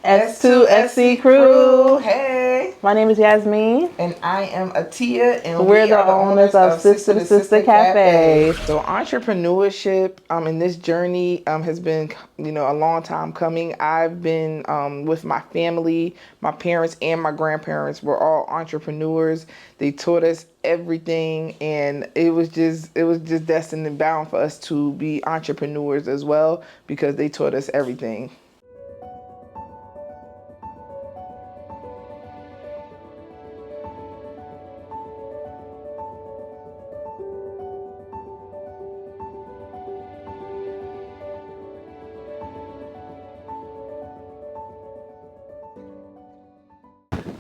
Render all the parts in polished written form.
S2SC crew. Hey. My name is Yasine. And I am Tia, and we're the owners of Sister to Sister Cafe. So entrepreneurship in this journey has been, a long time coming. I've been with my family, my parents and my grandparents were all entrepreneurs. They taught us everything, and it was just destined and bound for us to be entrepreneurs as well because they taught us everything.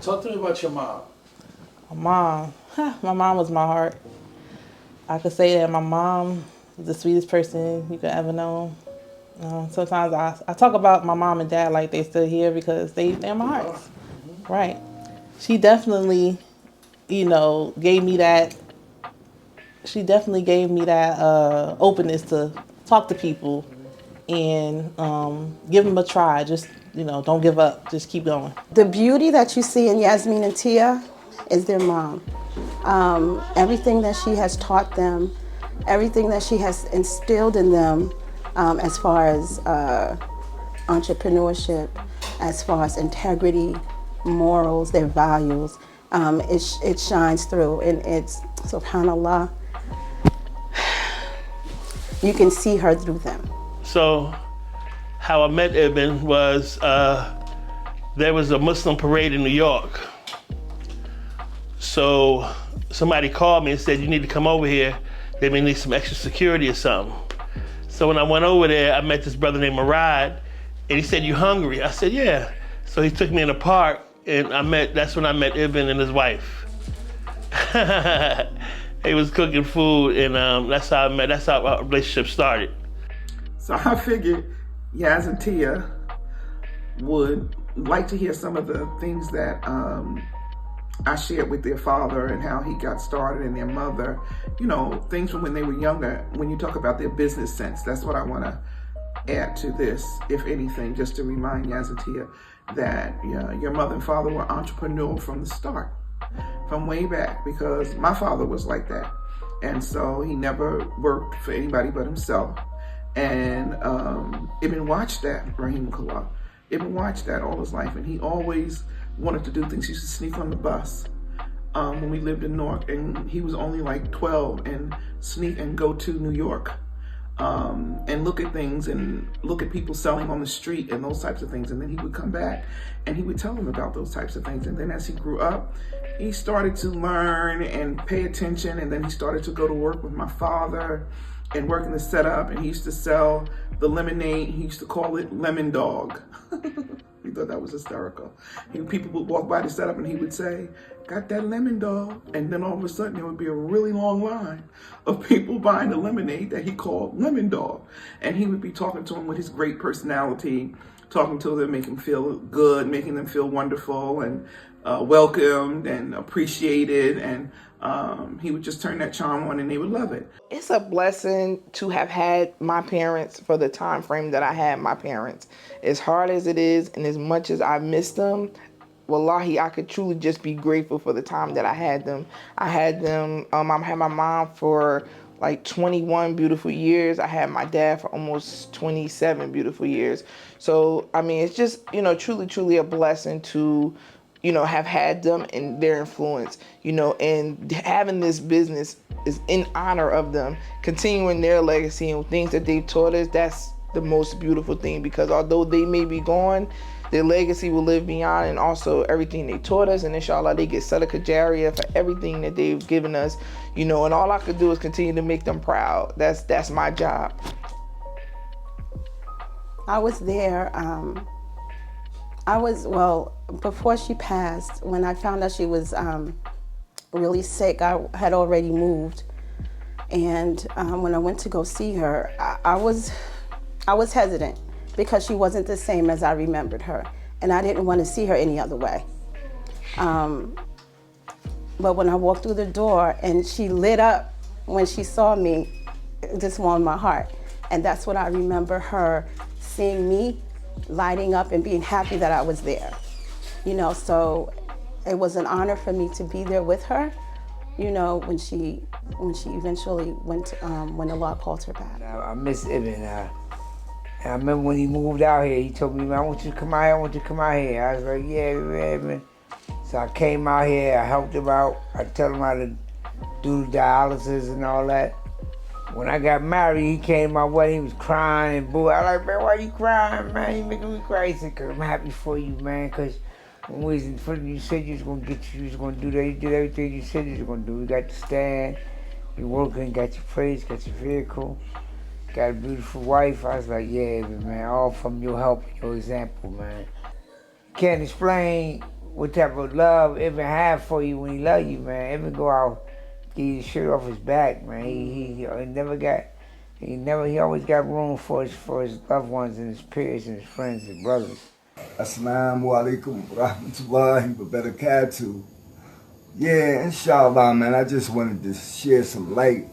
Talk to me about your mom. My mom was my heart. I could say that my mom was the sweetest person you could ever know. Sometimes I talk about my mom and dad like they still here because they're my hearts. Mm-hmm. Right. She definitely, gave me that. She definitely gave me that openness to talk to people and give them a try. Just don't give up. Just keep going. The beauty that you see in Yasine and Tia is their mom. Everything that she has taught them, everything that she has instilled in them as far as entrepreneurship, as far as integrity, morals, their values, it shines through. And it's, subhanAllah, you can see her through them. So how I met Ibn was there was a Muslim parade in New York. So somebody called me and said, you need to come over here. They may need some extra security or something. So when I went over there, I met this brother named Murad, and he said, you hungry? I said, yeah. So he took me in the park, and that's when I met Ibn and his wife. He was cooking food, and that's how our relationship started. So I figured Yas and Tia would like to hear some of the things that I shared with their father and how he got started and their mother, things from when they were younger. When you talk about their business sense, that's what I want to add to this, if anything, just to remind Yas and Tia that your mother and father were entrepreneurial from the start, from way back, because my father was like that. And so he never worked for anybody but himself. And Ibn watched that, Rahimahullah. Ibn watched that all his life, and he always wanted to do things. He used to sneak on the bus when we lived in Newark, and he was only like 12, and sneak and go to New York and look at things and look at people selling on the street and those types of things. And then he would come back and he would tell them about those types of things. And then as he grew up, he started to learn and pay attention, and then he started to go to work with my father and work in the setup, and he used to sell the lemonade. He used to call it Lemon Dog. He thought that was hysterical. People would walk by the setup and he would say, got that lemon dog? And then all of a sudden there would be a really long line of people buying the lemonade that he called Lemon Dog. And he would be talking to them with his great personality, talking to them, making them feel good, making them feel wonderful and welcomed and appreciated, and he would just turn that charm on and they would love it. It's a blessing to have had my parents for the time frame that I had my parents. As hard as it is and as much as I miss them, wallahi, I could truly just be grateful for the time that I had them. I had my mom for like 21 beautiful years. I had my dad for almost 27 beautiful years. So, it's just, truly a blessing to have had them and their influence, and having this business is in honor of them, continuing their legacy and things that they've taught us. That's the most beautiful thing, because although they may be gone, their legacy will live beyond, and also everything they taught us, and inshallah they get sadaqah jariyah for everything that they've given us, and all I could do is continue to make them proud. That's my job. I was there. Before she passed, when I found out she was really sick, I had already moved. And when I went to go see her, I was hesitant because she wasn't the same as I remembered her. And I didn't want to see her any other way. But when I walked through the door and she lit up when she saw me, it just warmed my heart. And that's what I remember her seeing me lighting up and being happy that I was there. You know, so it was an honor for me to be there with her, you know, when she eventually went, when the Lord called her back. I miss Ibn. And I remember when he moved out here, he told me, man, I want you to come out here, I want you to come out here. I was like, yeah, man. So I came out here, I helped him out. I told him how to do the dialysis and all that. When I got married, he came my way, he was crying and boo. I was like, man, why you crying, man? You making me cry. He said, cause I'm happy for you, man, cause when we was in front of you, said you was gonna you was gonna do that, you did everything you said you was gonna do. You got to stand, you working, got your place, got your vehicle, got a beautiful wife. I was like, yeah, man, all from your help and your example, man. Can't explain what type of love Evan had for you when he loved you, man. Evan go out, get his shirt off his back, man. He always got room for his loved ones and his peers and his friends and brothers. Assalamu alaikum rahmatullahi wa barakatuh. Yeah, inshallah, man, I just wanted to share some light.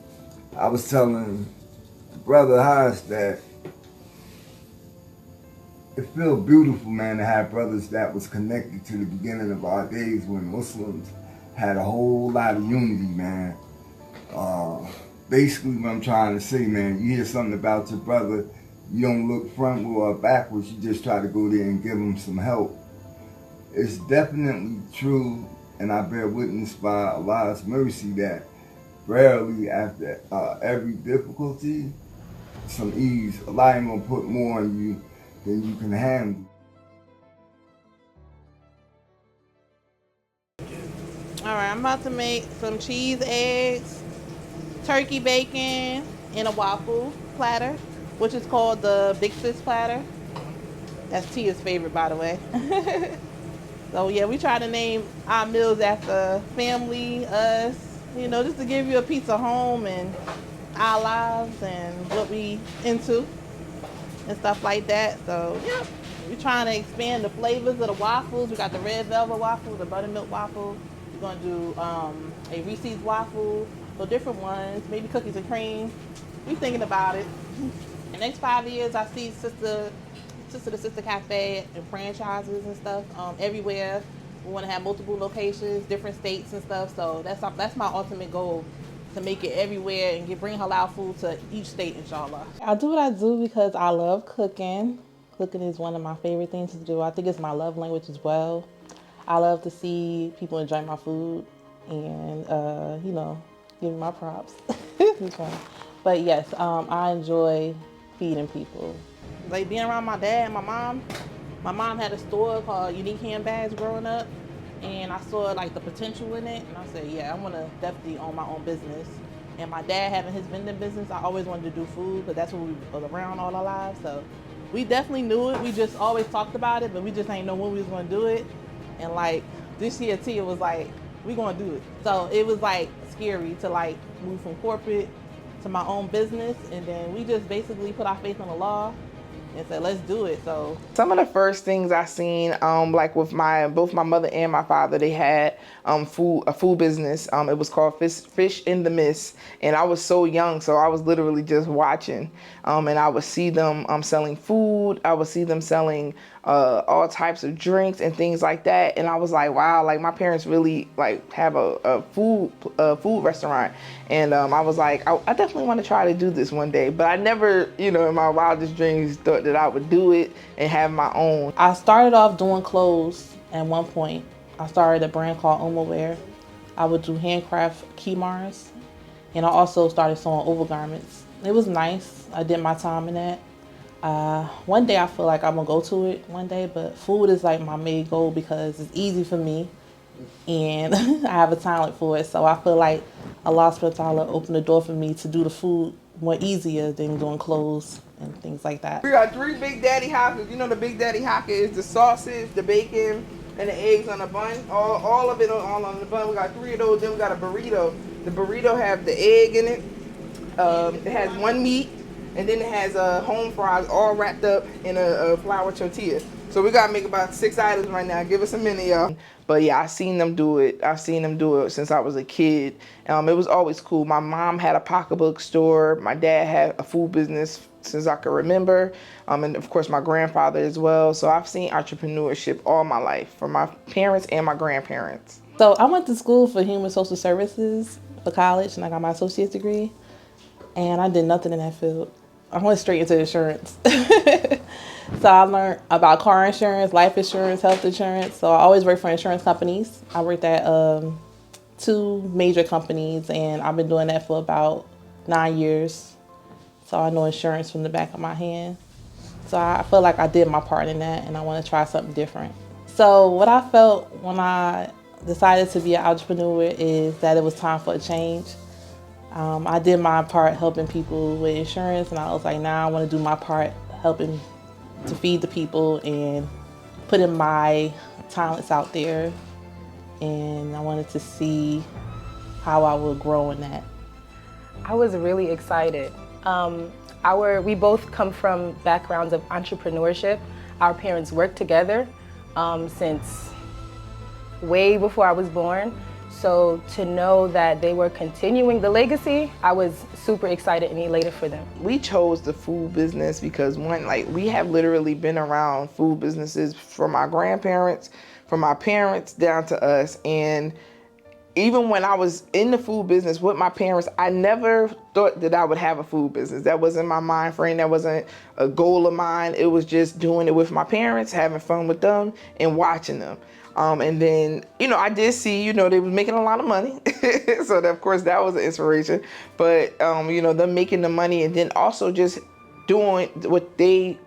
I was telling Brother Haas that it feels beautiful, man, to have brothers that was connected to the beginning of our days when Muslims had a whole lot of unity, man. Basically what I'm trying to say, man, you hear something about your brother, you don't look frontward or backwards, you just try to go there and give him some help. It's definitely true, and I bear witness by Allah's mercy that rarely after every difficulty, some ease, Allah ain't gonna put more on you than you can handle. All right, I'm about to make some cheese, eggs, turkey bacon, and a waffle platter, which is called the Big Sis Platter. That's Tia's favorite, by the way. So yeah, we try to name our meals after family, us, you know, just to give you a piece of home and our lives and what we into and stuff like that. So yeah, we're trying to expand the flavors of the waffles. We got the red velvet waffle, the buttermilk waffle. We're gonna do a Reese's waffle, so different ones, maybe cookies and cream. We thinking about it. The next 5 years, I see Sister to Sister Cafe and franchises and stuff everywhere. We want to have multiple locations, different states and stuff. So that's my ultimate goal, to make it everywhere and bring halal food to each state, inshallah. I do what I do because I love cooking. Cooking is one of my favorite things to do. I think it's my love language as well. I love to see people enjoy my food and, you know, give me my props. It's fun. But yes, I enjoy feeding people. Like being around my dad and my mom. My mom had a store called Unique Handbags growing up, and I saw like the potential in it, and I said, yeah, I want to definitely own my own business. And my dad having his vending business, I always wanted to do food, but that's what we were around all our lives. So we definitely knew it. We just always talked about it, but we just ain't know when we was going to do it. And like this year, Tia was like, we going to do it. So it was like scary to like move from corporate to my own business, and then we just basically put our faith on the law and said, let's do it. So some of the first things I seen, like with both my mother and my father, they had a food business. It was called Fish in the Mist, and I was so young, so I was literally just watching. And I would see them selling food. I would see them selling all types of drinks and things like that. And I was like, wow, like my parents really like have a food restaurant. And I was like, I definitely want to try to do this one day. But I never, you know, in my wildest dreams thought that I would do it and have my own. I started off doing clothes at one point. I started a brand called Wear. I would do handcraft keymars. And I also started sewing overgarments. It was nice. I did my time in that. One day I feel like I'm gonna go to it one day, but food is like my main goal because it's easy for me and I have a talent for it. So I feel like Allah subhanahu wa ta'ala opened the door for me to do the food more easier than doing clothes and things like that. We got 3 Big Daddy Hockers. You know the Big Daddy Hocker is the sausage, the bacon, and the eggs on the bun. All of it all on the bun. We got 3 of those. Then we got a burrito. The burrito have the egg in it. It has 1 meat. And then it has home fries all wrapped up in a flour tortilla. So we gotta make about 6 items right now. Give us a minute, y'all. But yeah, I seen them do it. I've seen them do it since I was a kid. It was always cool. My mom had a pocketbook store. My dad had a food business, since I can remember. And of course my grandfather as well. So I've seen entrepreneurship all my life from my parents and my grandparents. So I went to school for human social services for college, and I got my associate's degree. And I did nothing in that field. I went straight into insurance. So I learned about car insurance, life insurance, health insurance. So I always worked for insurance companies. I worked at 2 major companies, and I've been doing that for about 9 years. So I know insurance from the back of my hand. So I feel like I did my part in that, and I want to try something different. So what I felt when I decided to be an entrepreneur is that it was time for a change. I did my part helping people with insurance, and I was like, now I want to do my part helping to feed the people and putting my talents out there. And I wanted to see how I would grow in that. I was really excited. We both come from backgrounds of entrepreneurship. Our parents worked together since way before I was born. So to know that they were continuing the legacy, I was super excited and elated for them. We chose the food business because we have literally been around food businesses from our grandparents, from our parents down to us. And even when I was in the food business with my parents, I never thought that I would have a food business. That wasn't my mind frame. That wasn't a goal of mine. It was just doing it with my parents, having fun with them and watching them. And then, I did see, they were making a lot of money. So of course that was an inspiration, but, them making the money and then also just doing what they,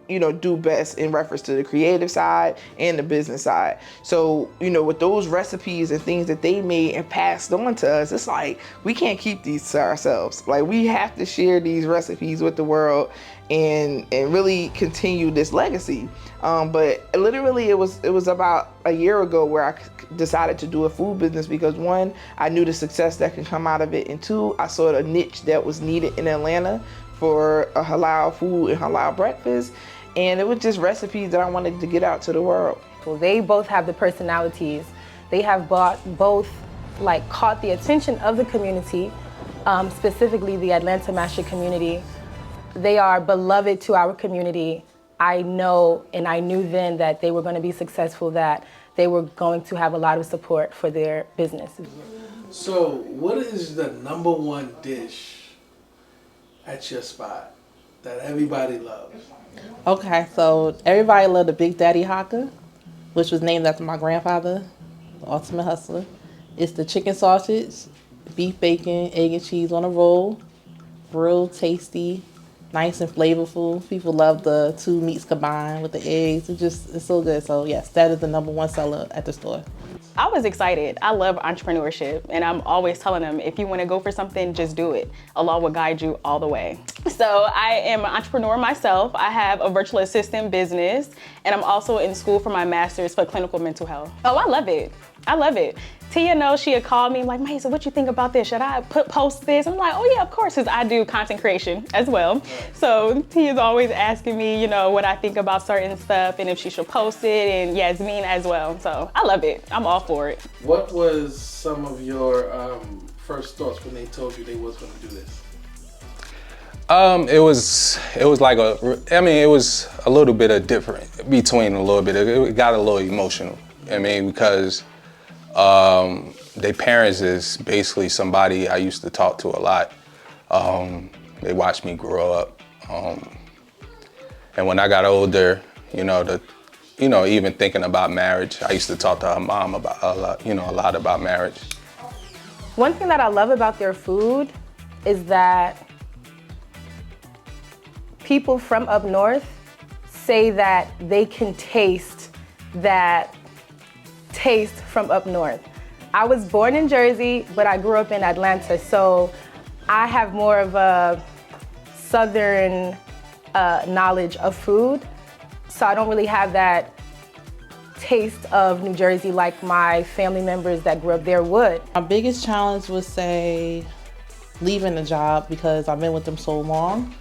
do best in reference to the creative side and the business side. So, with those recipes and things that they made and passed on to us, it's like, we can't keep these to ourselves. Like, we have to share these recipes with the world and really continue this legacy. But literally it was about a year ago where I decided to do a food business because 1, I knew the success that can come out of it, and 2, I saw a niche that was needed in Atlanta for a halal food and halal breakfast. And it was just recipes that I wanted to get out to the world. Well, they both have the personalities. They have both caught the attention of the community, specifically the Atlanta Master community. They are beloved to our community. I know, and I knew then that they were going to be successful, that they were going to have a lot of support for their business. So what is the #1 dish at your spot that everybody loves? Okay, so everybody loved the Big Daddy Haka, which was named after my grandfather, the ultimate hustler. It's the chicken sausage, beef bacon, egg and cheese on a roll, real tasty, nice and flavorful. People love the 2 meats combined with the eggs. It's so good. So yes, that is the #1 seller at the store. I was excited. I love entrepreneurship, and I'm always telling them, if you want to go for something, just do it. Allah will guide you all the way. So I am an entrepreneur myself. I have a virtual assistant business, and I'm also in school for my master's for clinical mental health. Oh, I love it. I love it. Tia knows, she had called me like, Maisa, what you think about this? Should I post this? I'm like, oh yeah, of course, because I do content creation as well. So Tia's always asking me, what I think about certain stuff and if she should post it, and Yasine as well. So I love it. I'm all for it. What was some of your first thoughts when they told you they was going to do this? It was it was a little bit of different between a little bit. It got a little emotional. Because their parents is basically somebody I used to talk to a lot. They watched me grow up. And when I got older, even thinking about marriage, I used to talk to her mom about a lot about marriage. One thing that I love about their food is that people from up north say that they can taste that taste from up north. I was born in Jersey, but I grew up in Atlanta, so I have more of a southern knowledge of food, so I don't really have that taste of New Jersey like my family members that grew up there would. My biggest challenge was, say, leaving the job because I've been with them so long.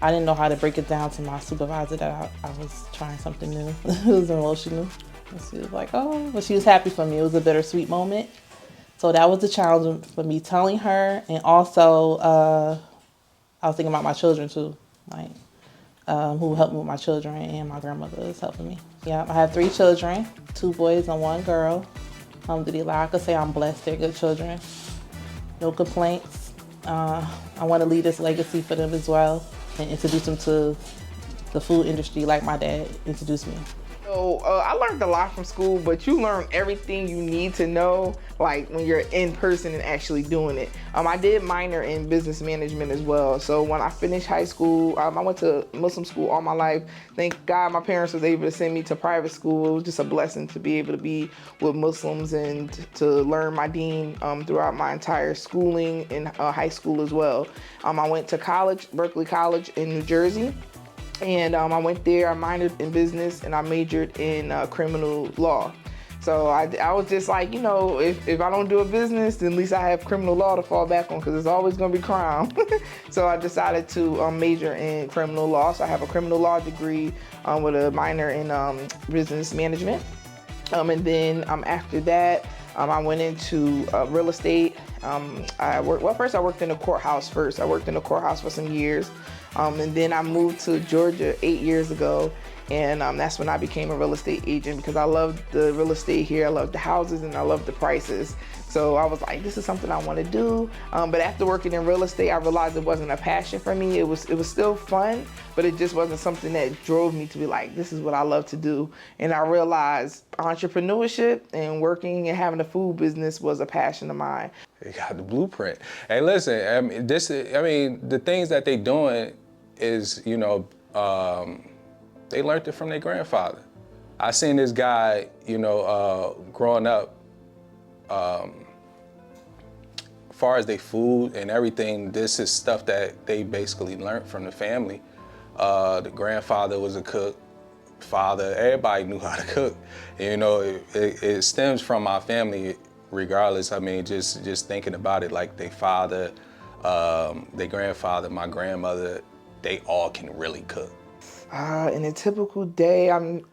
I didn't know how to break it down to my supervisor that I was trying something new. It was emotional. And she was like, oh, but she was happy for me. It was a bittersweet moment. So that was the challenge for me telling her. And also, I was thinking about my children too. Like, who helped me with my children, and my grandmother is helping me. Yeah, I have 3 children, 2 boys and 1 girl. Alhamdulillah, I could say I'm blessed. They're good children. No complaints. I want to leave this legacy for them as well and introduce them to the food industry like my dad introduced me. So I learned a lot from school, but you learn everything you need to know, like when you're in person and actually doing it. I did minor in business management as well. So when I finished high school, I went to Muslim school all my life. Thank God my parents was able to send me to private school. It was just a blessing to be able to be with Muslims and to learn my deen throughout my entire schooling in high school as well. I went to college, Berkeley College in New Jersey. And I went there, I minored in business, and I majored in criminal law. So I was just like, you know, if I don't do a business, then at least I have criminal law to fall back on, because it's always going to be crime. So I decided to major in criminal law. So I have a criminal law degree with a minor in business management. And then after that, I went into real estate. First I worked in the courthouse first. I worked in the courthouse for some years. And then I moved to Georgia 8 years ago, and that's when I became a real estate agent, because I loved the real estate here. I loved the houses and I loved the prices. So I was like, this is something I want to do. But after working in real estate, I realized it wasn't a passion for me. It was still fun, but it just wasn't something that drove me to be like, this is what I love to do. And I realized entrepreneurship and working and having a food business was a passion of mine. You got the blueprint. Hey, listen, the things that they doing is, you know, they learned it from their grandfather. I seen this guy, you know, growing up, as far as their food and everything, this is stuff that they basically learned from the family. The grandfather was a cook, father, everybody knew how to cook. And, you know, it stems from my family regardless. I mean, just thinking about it, like their father, their grandfather, my grandmother, they all can really cook. In a typical day, I'm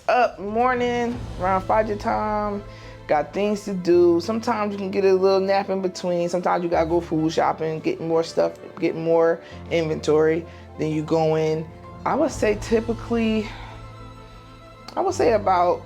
up morning, around Fajr time, got things to do. Sometimes you can get a little nap in between. Sometimes you gotta go food shopping, get more stuff, get more inventory. Then you go in. I would say typically, about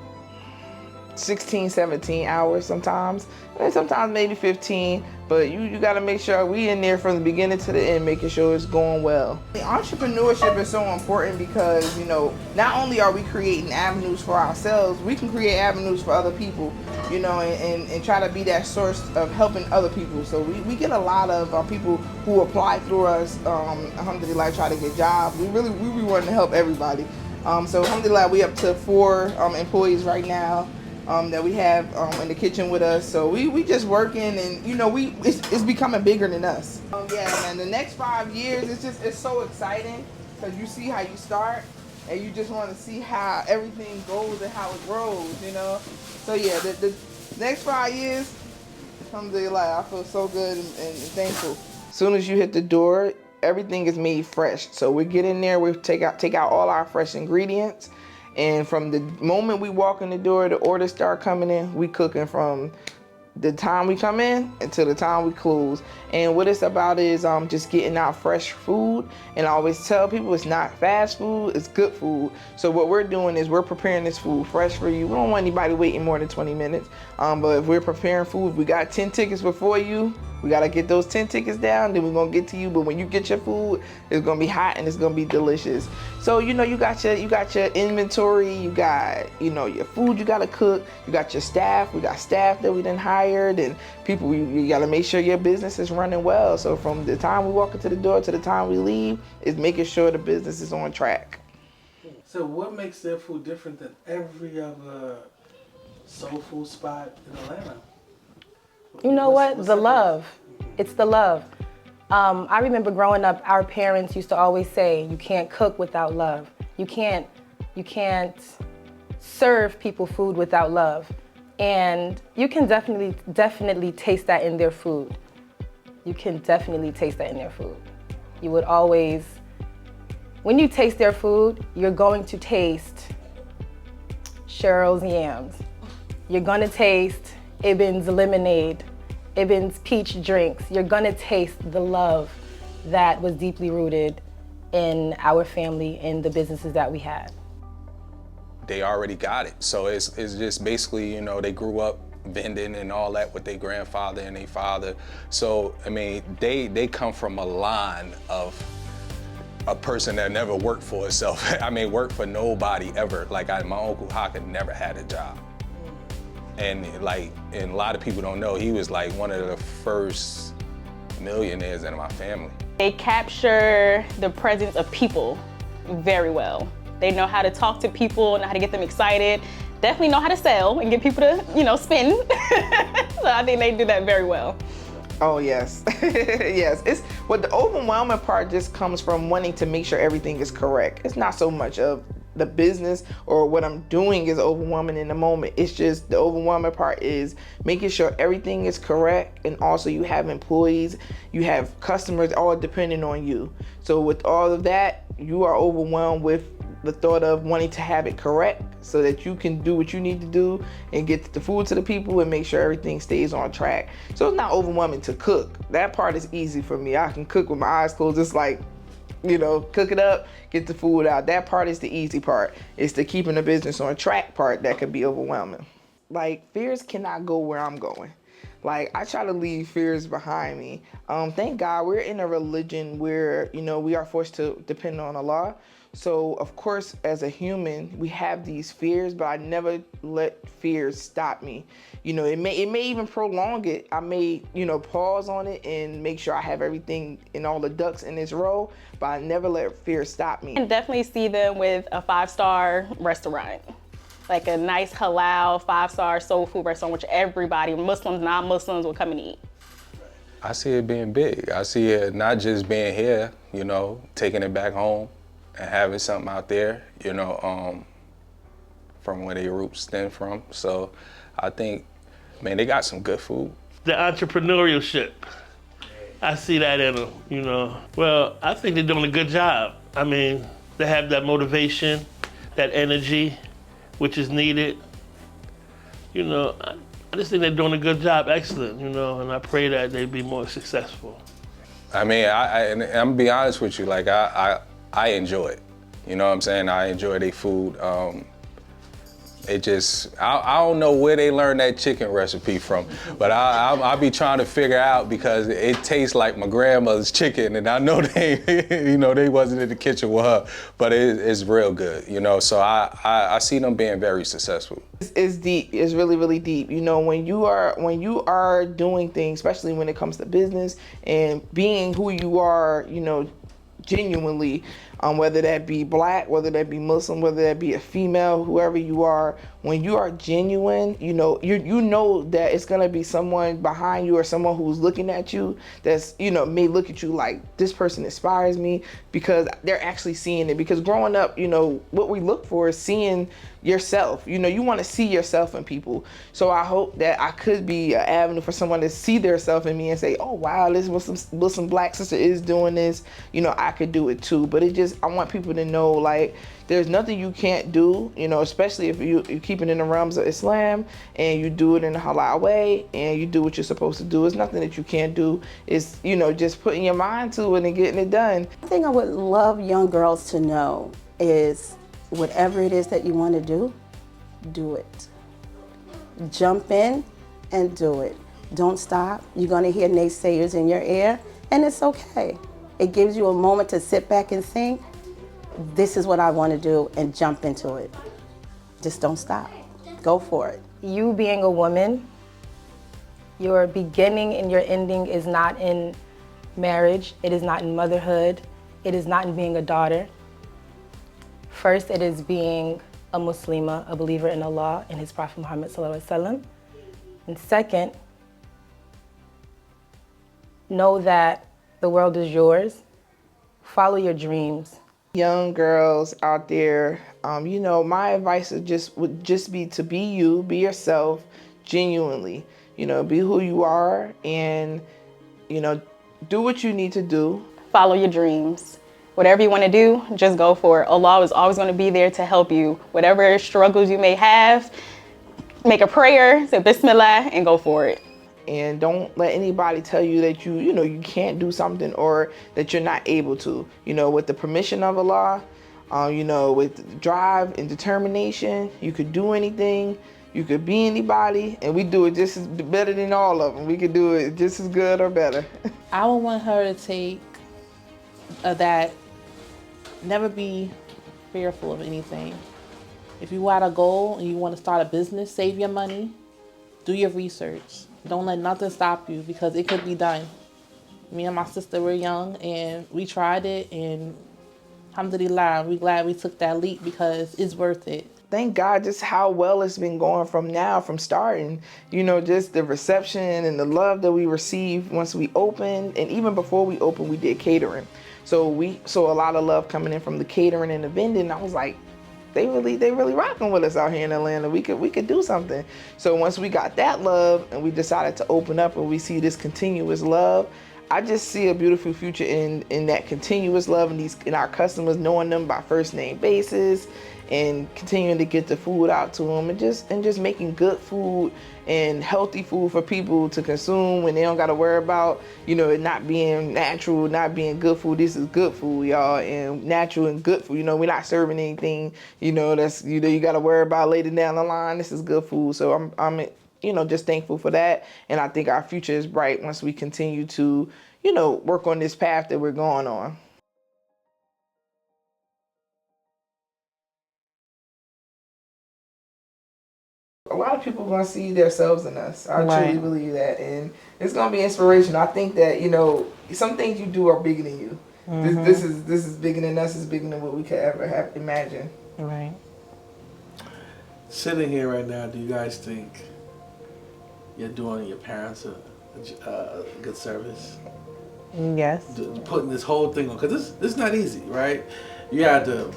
16, 17 hours sometimes. And sometimes maybe 15, but you gotta make sure we in there from the beginning to the end, making sure it's going well. Entrepreneurship is so important because, you know, not only are we creating avenues for ourselves, we can create avenues for other people, you know, and try to be that source of helping other people. So we get a lot of people who apply through us, alhamdulillah, try to get jobs. We want to help everybody. So alhamdulillah, we up to 4 employees right now. That we have in the kitchen with us. So we just working, and you know, it's becoming bigger than us. Yeah, man, the next 5 years, it's so exciting because you see how you start and you just want to see how everything goes and how it grows, you know. So yeah, the next 5 years, alhamdulillah, I feel so good and thankful. As soon as you hit the door, everything is made fresh. So we get in there, we take out all our fresh ingredients. And from the moment we walk in the door, the orders start coming in. We cooking from the time we come in until the time we close. And what it's about is just getting out fresh food. And I always tell people it's not fast food, it's good food. So what we're doing is we're preparing this food fresh for you. We don't want anybody waiting more than 20 minutes. But if we're preparing food, if we got 10 tickets before you, we gotta get those 10 tickets down, then we're gonna get to you. But when you get your food, it's gonna be hot and it's gonna be delicious. So, you know, you got your inventory, you got, you know, your food you gotta cook, you got your staff, we got staff that we done hired, and people, you gotta make sure your business is running well. So from the time we walk into the door to the time we leave, is making sure the business is on track. So what makes their food different than every other soul food spot in Atlanta? You know what? The love. It's the love. I remember growing up, our parents used to always say, you can't cook without love. You can't serve people food without love. And you can definitely taste that in their food. You can definitely taste that in their food. You would always, when you taste their food, you're going to taste Cheryl's yams. You're gonna taste Ibn's lemonade, Ibn's peach drinks. You're gonna taste the love that was deeply rooted in our family and the businesses that we had. They already got it. So it's just basically, you know, they grew up vending and all that with their grandfather and their father. So, I mean, they come from a line of a person that never worked for herself. I mean, worked for nobody ever. Like my Uncle Haka never had a job. And a lot of people don't know, he was like one of the first millionaires in my family. They capture the presence of people very well. They know how to talk to people, know how to get them excited, definitely know how to sell and get people to, you know, spend. So I think they do that very well. Oh, yes. Yes. It's what the overwhelming part just comes from wanting to make sure everything is correct. It's not so much of the business or what I'm doing is overwhelming in the moment. It's just the overwhelming part is making sure everything is correct, and also you have employees, you have customers all depending on you. So with all of that, you are overwhelmed with the thought of wanting to have it correct so that you can do what you need to do and get the food to the people and make sure everything stays on track. So it's not overwhelming to cook. That part is easy for me. I can cook with my eyes closed. It's like, you know, cook it up, get the food out. That part is the easy part. It's the keeping the business on track part that could be overwhelming. Like, fears cannot go where I'm going. Like, I try to leave fears behind me. Thank God we're in a religion where, you know, we are forced to depend on Allah. So, of course, as a human, we have these fears, but I never let fears stop me. You know, it may even prolong it. I may, you know, pause on it and make sure I have everything and all the ducks in this row, but I never let fear stop me. And definitely see them with a 5-star restaurant. Like a nice halal 5-star soul food restaurant, which everybody, Muslims, non-Muslims, will come and eat. I see it being big. I see it not just being here, you know, taking it back home and having something out there, you know, from where their roots stem from. So I think, man, they got some good food. The entrepreneurship, I see that in them, you know. Well, I think they're doing a good job. I mean, they have that motivation, that energy, which is needed. You know, I just think they're doing a good job, excellent, you know, and I pray that they be more successful. I mean, and I'm gonna be honest with you, like I enjoy it. You know what I'm saying? I enjoy their food. It just, I don't know where they learned that chicken recipe from, but I'll be trying to figure out because it tastes like my grandmother's chicken, and I know they, you know, they wasn't in the kitchen with her, but it's real good, you know. So I see them being very successful. It's deep. It's really, really deep. You know, when you are doing things, especially when it comes to business and being who you are, you know, genuinely, whether that be black, whether that be Muslim, whether that be a female, whoever you are, when you are genuine, you know that it's gonna be someone behind you or someone who's looking at you that's, you know, may look at you like, this person inspires me, because they're actually seeing it. Because growing up, you know, what we look for is seeing yourself. You know, you want to see yourself in people. So I hope that I could be an avenue for someone to see their self in me and say, oh wow, this Muslim black sister is doing this, you know, I could do it too. But I want people to know, like, there's nothing you can't do, you know, especially if you keep it in the realms of Islam and you do it in a halal way and you do what you're supposed to do. It's nothing that you can't do. It's, you know, just putting your mind to it and getting it done. One thing I would love young girls to know is whatever it is that you want to do it. Jump in and do it. Don't stop. You're going to hear naysayers in your ear, and it's okay. It gives you a moment to sit back and think, this is what I want to do, and jump into it. Just don't stop. Go for it. You being a woman, your beginning and your ending is not in marriage. It is not in motherhood. It is not in being a daughter. First, it is being a Muslima, a believer in Allah and His Prophet Muhammad sallallahu alaihi wasallam. And second, know that the world is yours. Follow your dreams. Young girls out there, you know, my advice would just be to be you, be yourself, genuinely. You know, be who you are, and, you know, do what you need to do. Follow your dreams. Whatever you want to do, just go for it. Allah is always going to be there to help you. Whatever struggles you may have, make a prayer, say Bismillah, and go for it. and don't let anybody tell you that you can't do something or that you're not able to. With the permission of Allah, with drive and determination, you could do anything. You could be anybody, and we do it just as better than all of them. We could do it just as good or better. I would want her to take that, never be fearful of anything. If you got a goal and you want to start a business, save your money, do your research. Don't let nothing stop you, because it could be done. Me and my sister were young and we tried it, and alhamdulillah, we're glad we took that leap because it's worth it. Thank God just how well it's been going from starting. Just the reception and the love that we received once we opened, and even before we opened, we did catering. So we saw a lot of love coming in from the catering and the vending. I was like, they really rocking with us out here in Atlanta. We could do something. So once we got that love and we decided to open up and we see this continuous love, I just see a beautiful future in that continuous love and our customers, knowing them by first name basis, and continuing to get the food out to them, and just making good food and healthy food for people to consume, when they don't got to worry about it not being natural, not being good food. This is good food, y'all, and natural and good food. We're not serving anything that's you got to worry about later down the line. This is good food. So I'm just thankful for that, and I think our future is bright once we continue to work on this path that we're going on. A lot of people are going to see themselves in us. I truly believe that. And it's going to be inspirational. I think that, some things you do are bigger than you. Mm-hmm. This is bigger than us. It's bigger than what we could ever have imagined. Right. Sitting here right now, do you guys think you're doing your parents a good service? Yes. Putting this whole thing on, because this is not easy, right? You had to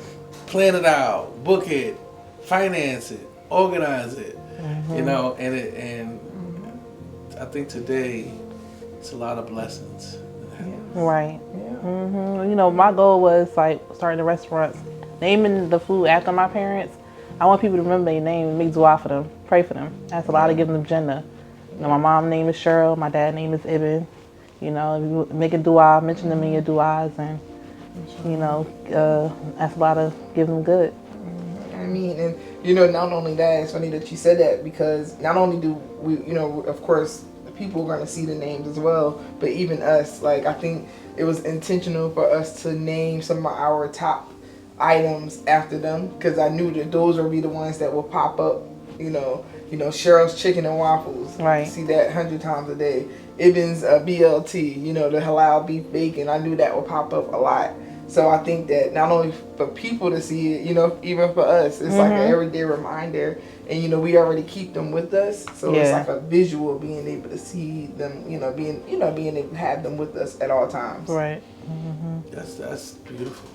plan it out, book it, finance it, organize it, and I think today it's a lot of blessings. Right. Yeah. Mm-hmm. My goal was like starting the restaurants, naming the food after my parents. I want people to remember their name and make dua for them, pray for them. That's a lot of giving them Jannah. My mom's name is Cheryl, my dad's name is Ibn. If you make a dua, mention them in your duas, and that's a lot of giving them good. I mean, and not only that, it's funny that you said that, because not only do we, of course, the people are going to see the names as well, but even us, like, I think it was intentional for us to name some of our top items after them, because I knew that those would be the ones that will pop up. Cheryl's Chicken and Waffles. Right. See that 100 times a day. Ibn's BLT. The Halal beef bacon. I knew that would pop up a lot. So I think that not only for people to see it, even for us, it's like an everyday reminder, and we already keep them with us. So it's like a visual, being able to see them, being able to have them with us at all times. Right. That's beautiful.